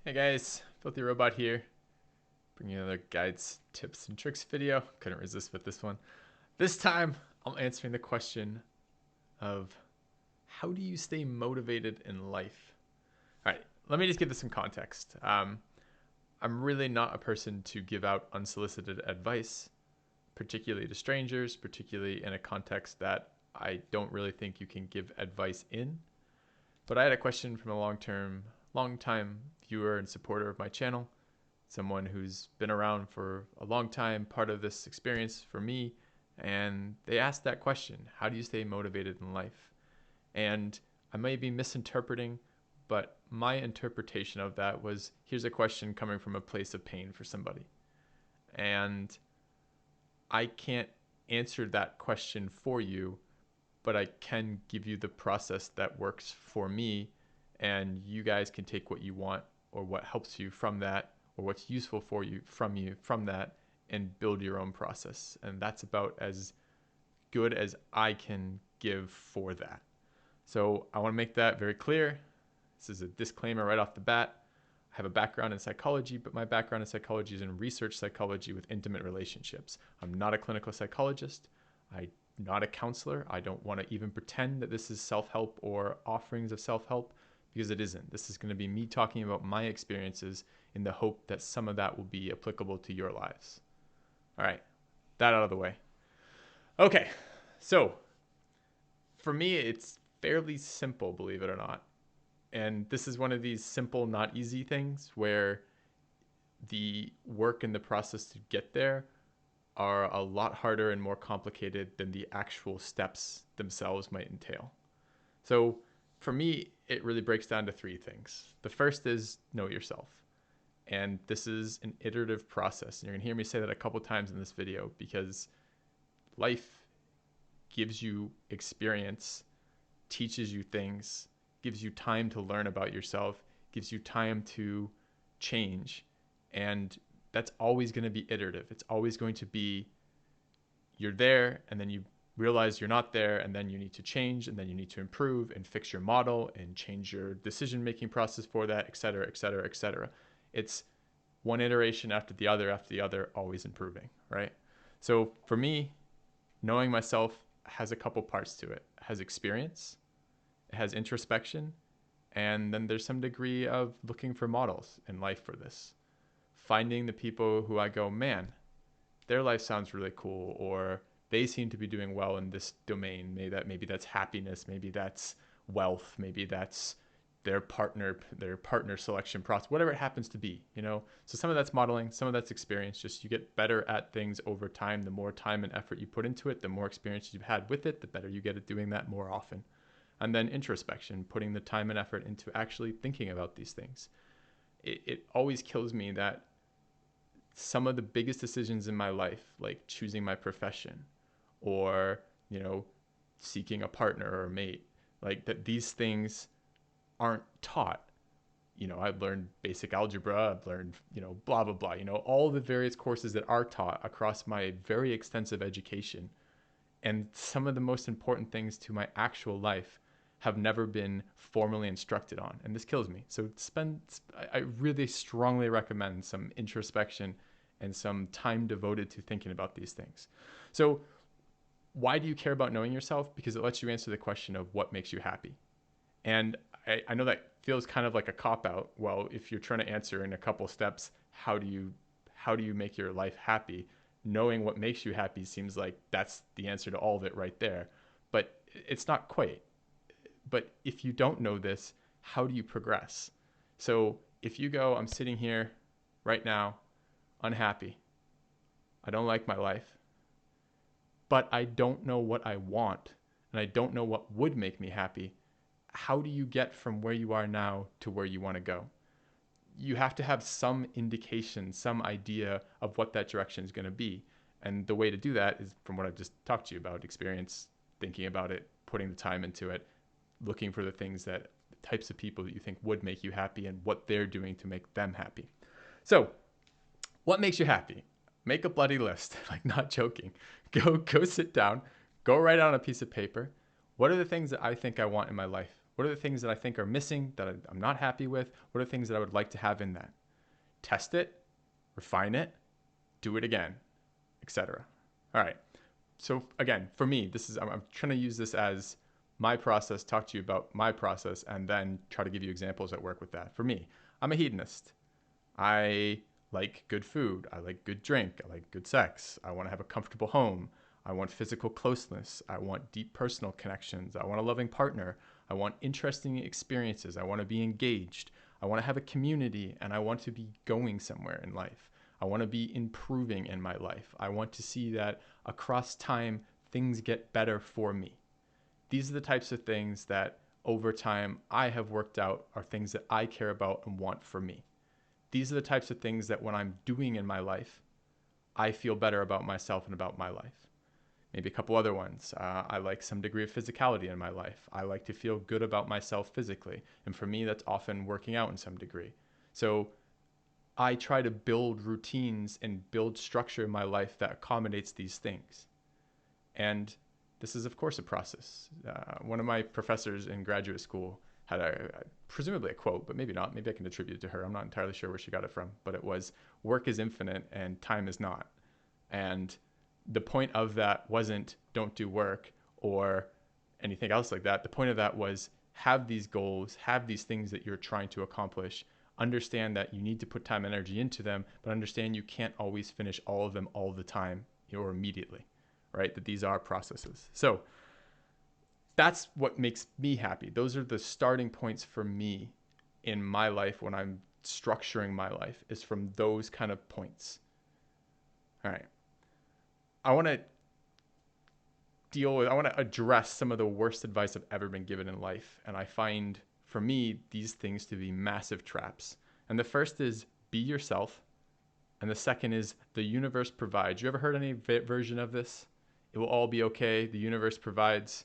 Hey guys, FilthyRobot here, bringing you another guides, tips, and tricks video. Couldn't resist with this one. This time, I'm answering the question of how do you stay motivated in life? All right, let me just give this some context. I'm really not a person to give out unsolicited advice, particularly to strangers, particularly in a context that I don't really think you can give advice in. But I had a question from a long time viewer and supporter of my channel, someone who's been around for a long time, part of this experience for me, and they asked that question, how do you stay motivated in life? And I may be misinterpreting, but my interpretation of that was, here's a question coming from a place of pain for somebody. And I can't answer that question for you, but I can give you the process that works for me, and you guys can take what you want or what helps you from that or what's useful for you from that and build your own process. And that's about as good as I can give for that. So I want to make that very clear. This is a disclaimer right off the bat. I have a background in psychology, but my background in psychology is in research psychology with intimate relationships. I'm not a clinical psychologist. I'm not a counselor. I don't want to even pretend that this is self-help or offerings of self-help, because it isn't. This is going to be me talking about my experiences in the hope that some of that will be applicable to your lives. All right, that out of the way. Okay, so for me, it's fairly simple, believe it or not. And this is one of these simple, not easy things where the work and the process to get there are a lot harder and more complicated than the actual steps themselves might entail. So for me, it really breaks down to three things. The first is know yourself. And this is an iterative process. And you're gonna hear me say that a couple times in this video because life gives you experience, teaches you things, gives you time to learn about yourself, gives you time to change. And that's always going to be iterative. It's always going to be you're there and then you realize you're not there and then you need to change and then you need to improve and fix your model and change your decision-making process for that, et cetera, et cetera, et cetera. It's one iteration after the other, always improving, right? So for me, knowing myself has a couple parts to it. It has experience, it has introspection, and then there's some degree of looking for models in life for this. Finding the people who I go, man, their life sounds really cool, or they seem to be doing well in this domain. Maybe that's happiness, maybe that's wealth, maybe that's their partner selection process, whatever it happens to be, you know. So some of that's modeling, some of that's experience. Just you get better at things over time. The more time and effort you put into it, the more experience you've had with it, the better you get at doing that more often. And then introspection, putting the time and effort into actually thinking about these things. It always kills me that some of the biggest decisions in my life, like choosing my profession or, you know, seeking a partner or a mate, like that these things aren't taught. You know, I've learned basic algebra, I've learned, you know, blah, blah, blah, you know, all the various courses that are taught across my very extensive education. And some of the most important things to my actual life have never been formally instructed on. And this kills me. So I really strongly recommend some introspection and some time devoted to thinking about these things. So why do you care about knowing yourself? Because it lets you answer the question of what makes you happy. And I know that feels kind of like a cop-out. Well, if you're trying to answer in a couple steps, how do you make your life happy? Knowing what makes you happy seems like that's the answer to all of it right there. But it's not quite. But if you don't know this, how do you progress? So if you go, I'm sitting here right now, unhappy. I don't like my life, but I don't know what I want, and I don't know what would make me happy. How do you get from where you are now to where you want to go? You have to have some indication, some idea of what that direction is going to be. And the way to do that is from what I've just talked to you about: experience, thinking about it, putting the time into it, looking for the things that the types of people that you think would make you happy and what they're doing to make them happy. So what makes you happy? Make a bloody list. Like, not joking. Go sit down, go write on a piece of paper. What are the things that I think I want in my life? What are the things that I think are missing that I'm not happy with? What are the things that I would like to have in that? Test it, refine it, do it again, etc. All right. So again, for me, I'm trying to use this as my process, talk to you about my process, and then try to give you examples that work with that. For me, I'm a hedonist. I like good food. I like good drink. I like good sex. I want to have a comfortable home. I want physical closeness. I want deep personal connections. I want a loving partner. I want interesting experiences. I want to be engaged. I want to have a community, and I want to be going somewhere in life. I want to be improving in my life. I want to see that across time, things get better for me. These are the types of things that over time I have worked out are things that I care about and want for me. These are the types of things that when I'm doing in my life, I feel better about myself and about my life. Maybe a couple other ones. I like some degree of physicality in my life. I like to feel good about myself physically. And for me, that's often working out in some degree. So I try to build routines and build structure in my life that accommodates these things. And this is, of course, a process. One of my professors in graduate school had presumably a quote, but maybe not. Maybe I can attribute it to her. I'm not entirely sure where she got it from, but it was, work is infinite and time is not. And the point of that wasn't don't do work or anything else like that. The point of that was have these goals, have these things that you're trying to accomplish, understand that you need to put time and energy into them, but understand you can't always finish all of them all the time or immediately, right? That these are processes. So that's what makes me happy. Those are the starting points for me in my life when I'm structuring my life, is from those kind of points. All right. I want to address some of the worst advice I've ever been given in life. And I find, for me, these things to be massive traps. And the first is be yourself. And the second is the universe provides. You ever heard any version of this? It will all be okay. The universe provides.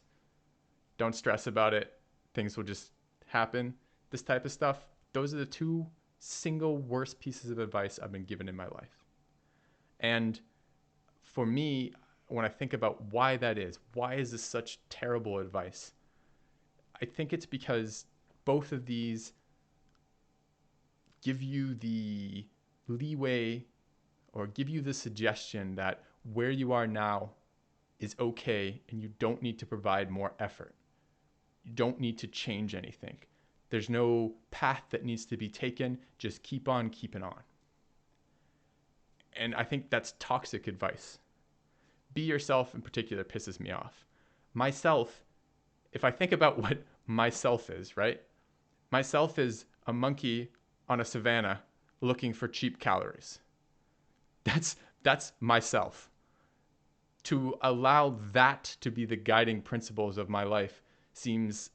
Don't stress about it. Things will just happen. This type of stuff. Those are the two single worst pieces of advice I've been given in my life. And for me, when I think about why that is, why is this such terrible advice? I think it's because both of these give you the leeway or give you the suggestion that where you are now is okay and you don't need to provide more effort. You don't need to change anything. There's no path that needs to be taken. Just keep on keeping on. And I think that's toxic advice. Be yourself in particular pisses me off. Myself, if I think about what myself is, right? Myself is a monkey on a savanna looking for cheap calories. That's myself. To allow that to be the guiding principles of my life seems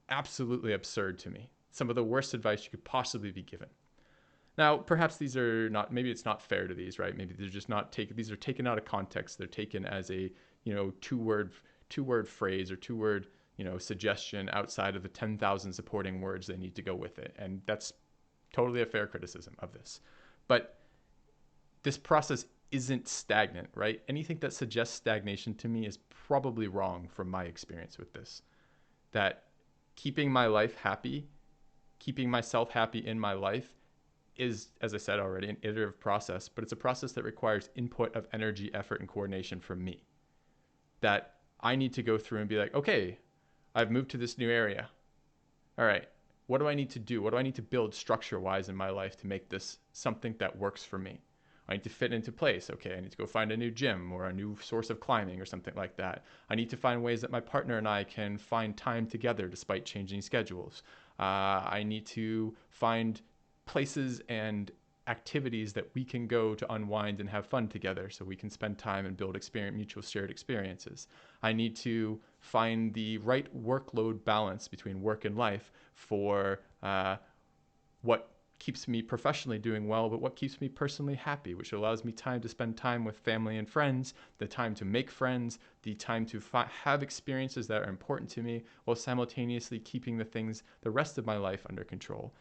absolutely absurd to me. Some of the worst advice you could possibly be given. Now, perhaps these are not, maybe it's not fair to these, right? Maybe they're just not taken, these are taken out of context. They're taken as a, two-word phrase or two-word, suggestion outside of the 10,000 supporting words they need to go with it. And that's totally a fair criticism of this. But this process isn't stagnant, right? Anything that suggests stagnation to me is probably wrong from my experience with this. That keeping my life happy, keeping myself happy in my life is, as I said already, an iterative process, but it's a process that requires input of energy, effort, and coordination from me. That I need to go through and be like, okay, I've moved to this new area. All right, what do I need to do? What do I need to build structure-wise in my life to make this something that works for me? I need to fit into place. Okay, I need to go find a new gym or a new source of climbing or something like that. I need to find ways that my partner and I can find time together despite changing schedules. I need to find places and activities that we can go to unwind and have fun together so we can spend time and build mutual shared experiences. I need to find the right workload balance between work and life for what keeps me professionally doing well, but what keeps me personally happy, which allows me time to spend time with family and friends, the time to make friends, the time to have experiences that are important to me, while simultaneously keeping the rest of my life under control.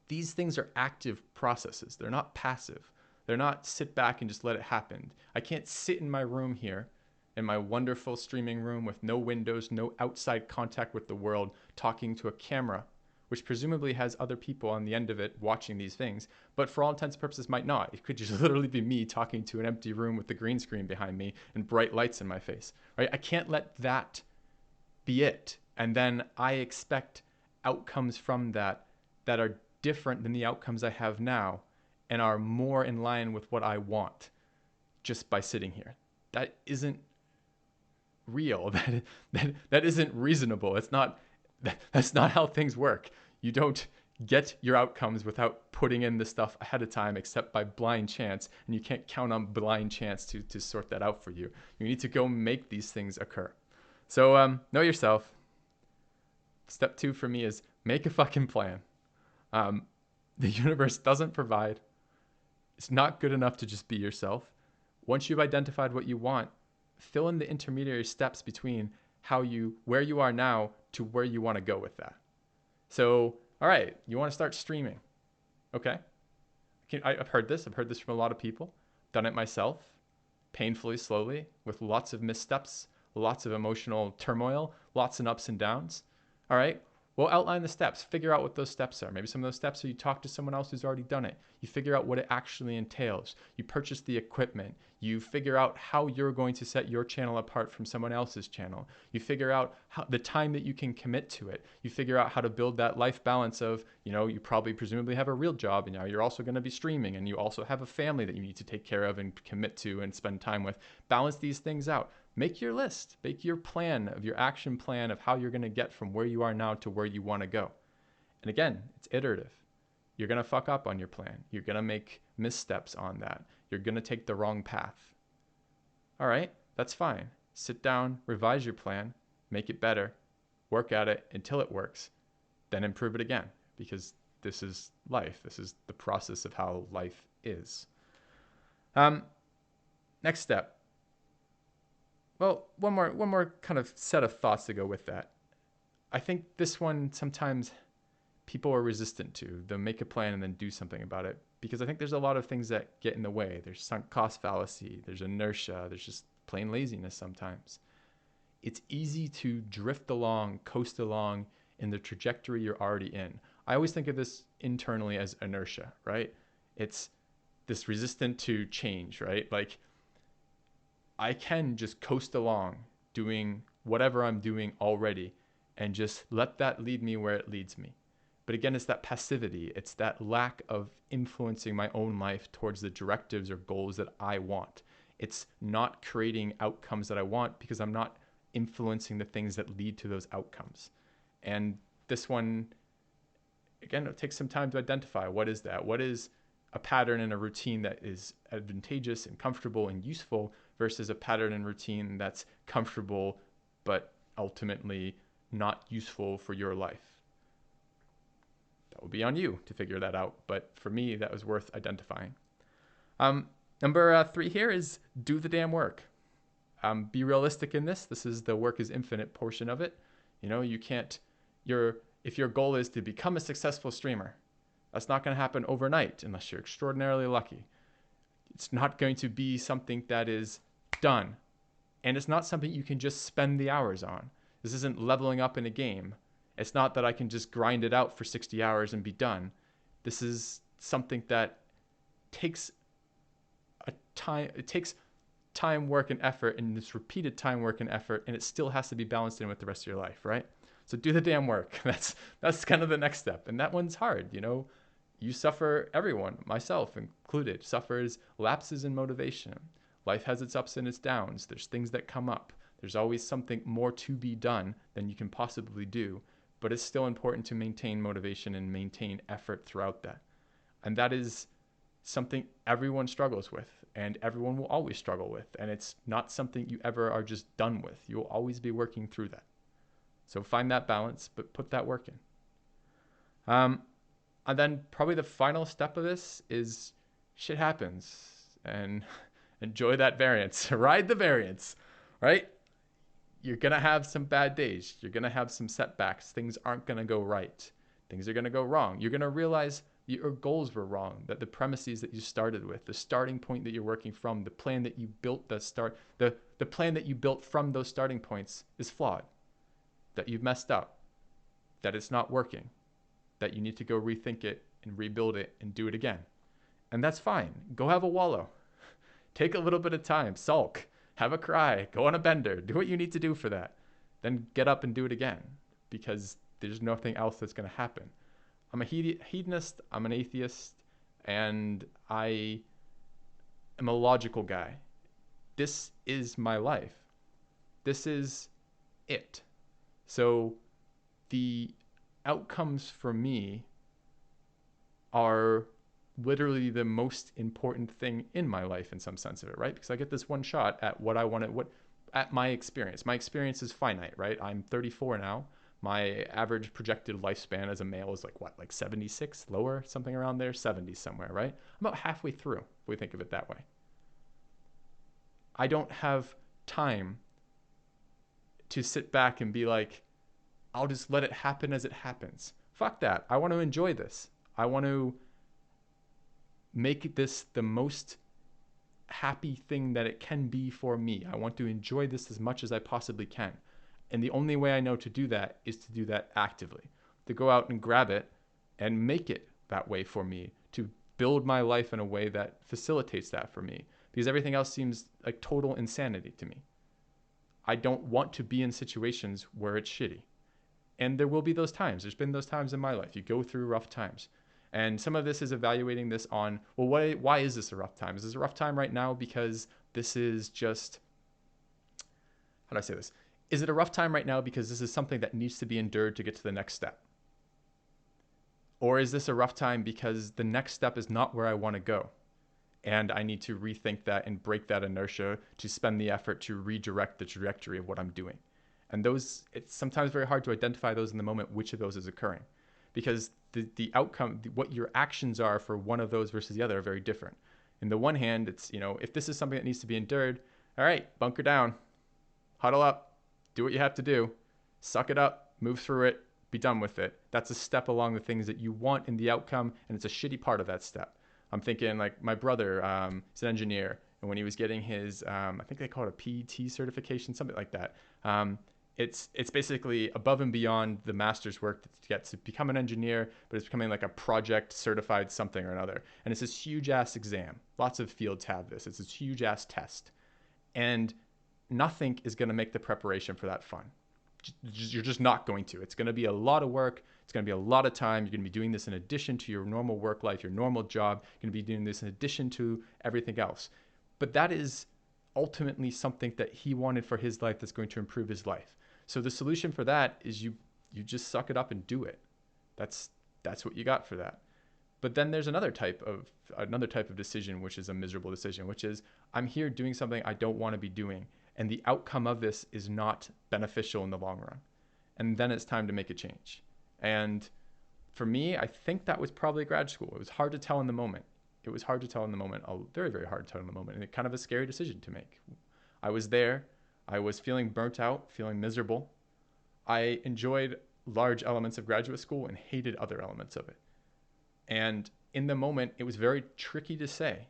These things are active processes. They're not passive. They're not sit back and just let it happen. I can't sit in my room here in my wonderful streaming room with no windows, no outside contact with the world, talking to a camera, which presumably has other people on the end of it watching these things, but for all intents and purposes might not. It could just literally be me talking to an empty room with the green screen behind me and bright lights in my face, right? I can't let that be it. And then I expect outcomes from that that are different than the outcomes I have now and are more in line with what I want just by sitting here. That isn't real. That isn't reasonable. That's not how things work. You don't get your outcomes without putting in the stuff ahead of time except by blind chance, and you can't count on blind chance to sort that out for you. You need to go make these things occur. So know yourself. Step 2 for me is make a fucking plan. The universe doesn't provide. It's not good enough to just be yourself. Once you've identified what you want, fill in the intermediary steps between where you are now to where you want to go with that. So, all right, you want to start streaming. Okay. I've heard this. I've heard this from a lot of people. Done it myself, painfully, slowly, with lots of missteps, lots of emotional turmoil, lots of ups and downs. All right. Well, outline the steps. Figure out what those steps are. Maybe some of those steps are you talk to someone else who's already done it. You figure out what it actually entails. You purchase the equipment. You figure out how you're going to set your channel apart from someone else's channel. You figure out the time that you can commit to it. You figure out how to build that life balance of, you probably presumably have a real job, and now you're also going to be streaming, and you also have a family that you need to take care of and commit to and spend time with. Balance these things out. Make your list, make your plan of your action plan of how you're going to get from where you are now to where you want to go. And again, it's iterative. You're going to fuck up on your plan. You're going to make missteps on that. You're going to take the wrong path. All right, that's fine. Sit down, revise your plan, make it better, work at it until it works, then improve it again, because this is life. This is the process of how life is. Next step. Well, one more kind of set of thoughts to go with that. I think this one sometimes people are resistant to. They'll make a plan and then do something about it, because I think there's a lot of things that get in the way. There's sunk cost fallacy, there's inertia, there's just plain laziness sometimes. It's easy to drift along, coast along in the trajectory you're already in. I always think of this internally as inertia, right? It's this resistant to change, right? Like, I can just coast along doing whatever I'm doing already and just let that lead me where it leads me. But again, it's that passivity. It's that lack of influencing my own life towards the directives or goals that I want. It's not creating outcomes that I want because I'm not influencing the things that lead to those outcomes. And this one, again, it takes some time to identify what is that? What is a pattern and a routine that is advantageous and comfortable and useful versus a pattern and routine that's comfortable but ultimately not useful for your life? That will be on you to figure that out, but for me, that was worth identifying. Number 3 here is do the damn work. Be realistic in this. This is the work is infinite portion of it. You can't, if your goal is to become a successful streamer, that's not going to happen overnight unless you're extraordinarily lucky. It's not going to be something that is done. And it's not something you can just spend the hours on. This isn't leveling up in a game. It's not that I can just grind it out for 60 hours and be done. This is something that takes time, work, and effort, and this repeated time, work, and effort, and it still has to be balanced in with the rest of your life, right? So do the damn work. That's kind of the next step. And that one's hard, You suffer, everyone, myself included, suffers lapses in motivation. Life has its ups and its downs. There's things that come up. There's always something more to be done than you can possibly do. But it's still important to maintain motivation and maintain effort throughout that. And that is something everyone struggles with, and everyone will always struggle with. And it's not something you ever are just done with. You'll always be working through that. So find that balance, but put that work in. And then probably the final step of this is shit happens, and enjoy that variance. Ride the variance, right? You're going to have some bad days. You're going to have some setbacks. Things aren't going to go right. Things are going to go wrong. You're going to realize Your goals were wrong, that the premises that you started with, the starting point that you're working from, the plan that you built, the plan that you built from those starting points is flawed, that you've messed up, that it's not working, that you need to go rethink it and rebuild it and do it again. And that's fine. Go have a wallow. Take a little bit of time, sulk, have a cry, go on a bender, do what you need to do for that. Then get up and do it again, because there's nothing else that's going to happen. I'm a hedonist, I'm an atheist, and I am a logical guy. This is my life. This is it. So the outcomes for me are literally the most important thing in my life in some sense of it, right? Because I get this one shot at what I want to, at my experience. My experience is finite, right? I'm 34 now. My average projected lifespan as a male is like 76, lower, something around there, 70 somewhere, right? I'm about halfway through, if we think of it that way. I don't have time to sit back and be like, I'll just let it happen as it happens. Fuck that. I want to enjoy this. I want to make this the most happy thing that it can be for me. I want to enjoy this as much as I possibly can. And the only way I know to do that is to do that actively, to go out and grab it and make it that way for me, to build my life in a way that facilitates that for me, because everything else seems like total insanity to me. I don't want to be in situations where it's shitty. And there will be those times. There's been those times in my life. You go through rough times. And some of this is evaluating this on, well, why is this a rough time? Is this a rough time right now because this is just, how do I say this? Is it a rough time right now because this is something that needs to be endured to get to the next step? Or is this a rough time because the next step is not where I want to go? And I need to rethink that and break that inertia to spend the effort to redirect the trajectory of what I'm doing. And those, it's sometimes very hard to identify those in the moment, which of those is occurring. Because the outcome, what your actions are for one of those versus the other are very different. In the one hand, it's, if this is something that needs to be endured, all right, bunker down, huddle up, do what you have to do, suck it up, move through it, be done with it. That's a step along the things that you want in the outcome, and it's a shitty part of that step. I'm thinking like my brother, he's an engineer, and when he was getting his, I think they call it a PET certification, something like that. It's basically above and beyond the master's work to get to become an engineer, but it's becoming like a project certified something or another. And it's this huge ass exam. Lots of fields have this. It's this huge ass test. And nothing is going to make the preparation for that fun. You're just not going to. It's going to be a lot of work. It's going to be a lot of time. You're going to be doing this in addition to your normal work life, your normal job. You're going to be doing this in addition to everything else. But that is ultimately something that he wanted for his life that's going to improve his life. So the solution for that is you just suck it up and do it. That's what you got for that. But then there's another type of decision, which is a miserable decision, which is I'm here doing something I don't want to be doing, and the outcome of this is not beneficial in the long run. And then it's time to make a change. And for me, I think that was probably grad school. It was hard to tell in the moment. Very, very hard to tell in the moment, and it kind of a scary decision to make. I was there. I was feeling burnt out, feeling miserable. I enjoyed large elements of graduate school and hated other elements of it. And in the moment, it was very tricky to say,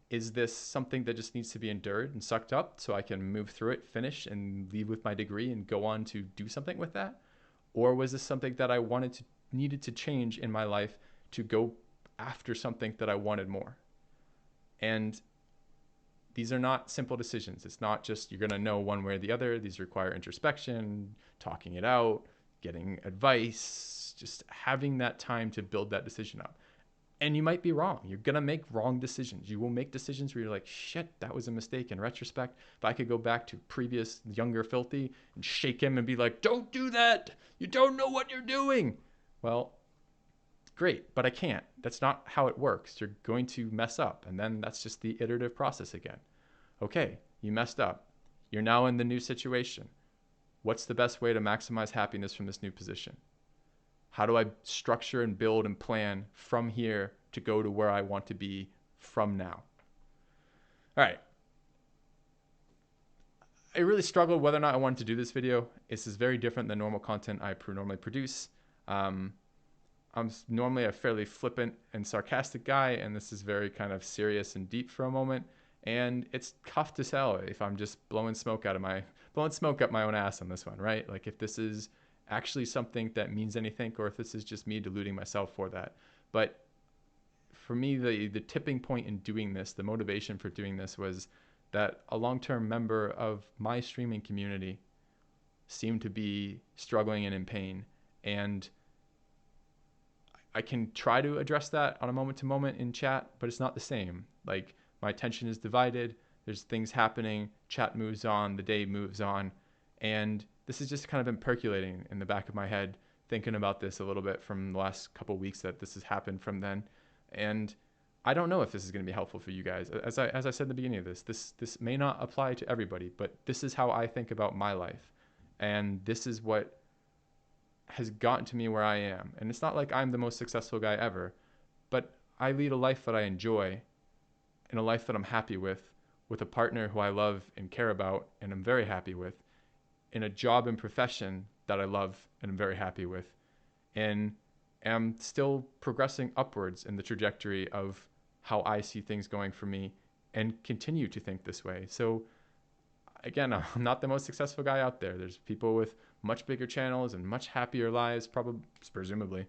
is this something that just needs to be endured and sucked up so I can move through it, finish, and leave with my degree and go on to do something with that? Or was this something that I needed to change in my life to go after something that I wanted more? And these are not simple decisions. It's not just you're going to know one way or the other. These require introspection, talking it out, getting advice, just having that time to build that decision up. And you might be wrong. You're going to make wrong decisions. You will make decisions where you're like, shit, that was a mistake in retrospect. If I could go back to previous younger Filthy and shake him and be like, don't do that. You don't know what you're doing. Well, great, but I can't. That's not how it works. You're going to mess up. And then that's just the iterative process again. Okay, you messed up. You're now in the new situation. What's the best way to maximize happiness from this new position? How do I structure and build and plan from here to go to where I want to be from now? All right. I really struggled whether or not I wanted to do this video. This is very different than normal content I normally produce. I'm normally a fairly flippant and sarcastic guy, and this is very kind of serious and deep for a moment. And it's tough to tell if I'm just blowing smoke up my own ass on this one, right? Like if this is actually something that means anything, or if this is just me deluding myself for that. But for me, the tipping point in doing this, the motivation for doing this was that a long-term member of my streaming community seemed to be struggling and in pain. And I can try to address that on a moment to moment in chat, but it's not the same. Like my attention is divided. There's things happening. Chat moves on. The day moves on. And this has just kind of been percolating in the back of my head, thinking about this a little bit from the last couple of weeks that this has happened from then. And I don't know if this is going to be helpful for you guys. As I said at the beginning of this may not apply to everybody, but this is how I think about my life. And this is what has gotten to me where I am. And it's not like I'm the most successful guy ever, but I lead a life that I enjoy and a life that I'm happy with a partner who I love and care about and I'm very happy with, in a job and profession that I love and I'm very happy with, and am still progressing upwards in the trajectory of how I see things going for me and continue to think this way. So again, I'm not the most successful guy out there. There's people with much bigger channels and much happier lives, probably, presumably,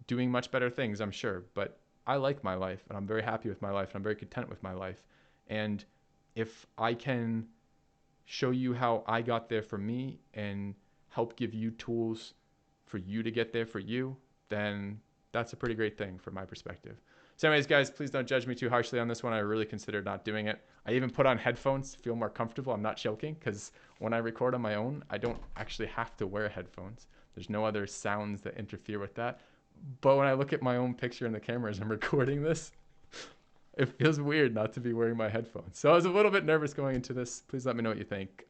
doing much better things, I'm sure. But I like my life, and I'm very happy with my life, and I'm very content with my life. And if I can show you how I got there for me and help give you tools for you to get there for you, then that's a pretty great thing from my perspective. So anyways, guys, please don't judge me too harshly on this one. I really considered not doing it. I even put on headphones to feel more comfortable. I'm not joking, because when I record on my own, I don't actually have to wear headphones. There's no other sounds that interfere with that. But when I look at my own picture in the camera as I'm recording this, it feels weird not to be wearing my headphones. So I was a little bit nervous going into this. Please let me know what you think.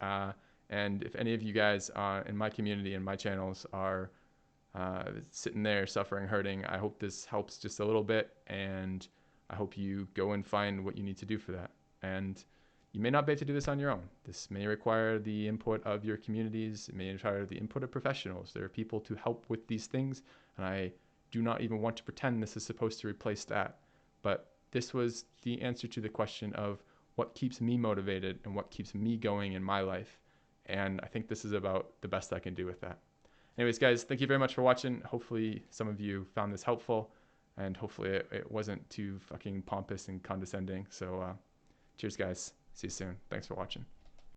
And if any of you guys in my community and my channels are sitting there suffering, hurting, I hope this helps just a little bit, and I hope you go and find what you need to do for that. And you may not be able to do this on your own. This may require the input of your communities. It may require the input of professionals. There are people to help with these things, and I do not even want to pretend this is supposed to replace that. But this was the answer to the question of what keeps me motivated and what keeps me going in my life. And I think this is about the best I can do with that. Anyways, guys, thank you very much for watching. Hopefully some of you found this helpful, and hopefully it wasn't too fucking pompous and condescending. So cheers, guys. See you soon. Thanks for watching.